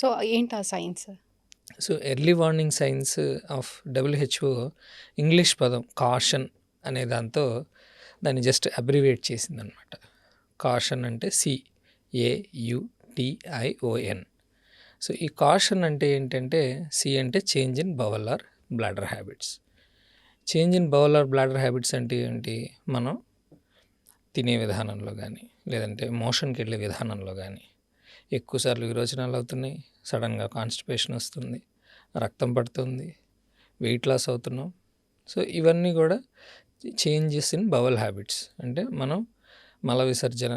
So, ఏంటి ఆ signs? So, early warning signs of WHO English పదం కాషన్ అనే దాంతో దాన్ని జస్ట్ అబ్రివేట్ చేసిందనమాట. కాషన్ అంటే CAUTION. సో, ఈ కాషన్ అంటే ఏంటంటే సి అంటే change in bowel or bladder habits. Change in bowel or bladder habits అంటే ఏంటి? మనం తినే విధానంలో కానీ, లేదంటే మోషన్కి వెళ్ళే విధానంలో కానీ ఎక్కువసార్లు విరోచనాలు అవుతున్నాయి, సడన్గా కాన్స్టిపేషన్ వస్తుంది, రక్తం పడుతుంది, వెయిట్ లాస్ అవుతున్నాం. సో ఇవన్నీ కూడా చేంజెస్ ఇన్ బవల్ హ్యాబిట్స్. అంటే మనం మల విసర్జన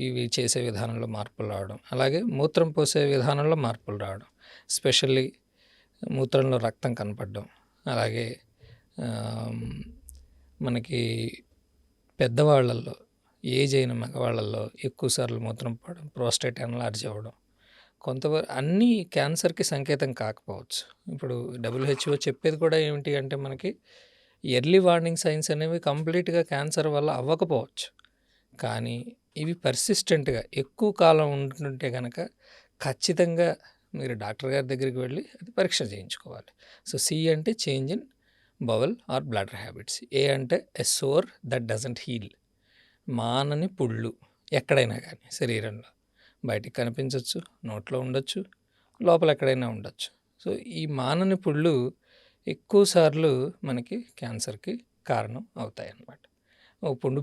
ఇవి చేసే విధానంలో మార్పులు రావడం, అలాగే మూత్రం పోసే విధానంలో మార్పులు రావడం, స్పెషల్లీ మూత్రంలో రక్తం కనపడడం, అలాగే మనకి పెద్దవాళ్ళల్లో ఏజ్ అయిన మగవాళ్ళల్లో ఎక్కువసార్లు మూత్రం పోవడం, ప్రోస్టేట్ ఎన్లార్జ్ అవ్వడం, కొంతవరకు అన్నీ క్యాన్సర్కి సంకేతం కాకపోవచ్చు. ఇప్పుడు WHO చెప్పేది కూడా ఏమిటి అంటే మనకి ఎర్లీ వార్నింగ్ సైన్స్ అనేవి కంప్లీట్గా క్యాన్సర్ వల్ల అవ్వకపోవచ్చు, కానీ ఇవి పర్సిస్టెంట్గా ఎక్కువ కాలం ఉంటుంటే కనుక ఖచ్చితంగా మీరు డాక్టర్ గారి దగ్గరికి వెళ్ళి అది పరీక్ష చేయించుకోవాలి. సో సి అంటే change in bowel or bladder habits. A అంటే a sore that doesn't heal. మానని పుళ్ళు ఎక్కడైనా కానీ శరీరంలో బయటికి కనిపించవచ్చు, నోట్లో ఉండొచ్చు, లోపల ఎక్కడైనా ఉండొచ్చు. సో ఈ మానని పుళ్ళు ఎక్కువసార్లు మనకి క్యాన్సర్కి కారణం అవుతాయి అన్నమాట. ఓ పుండు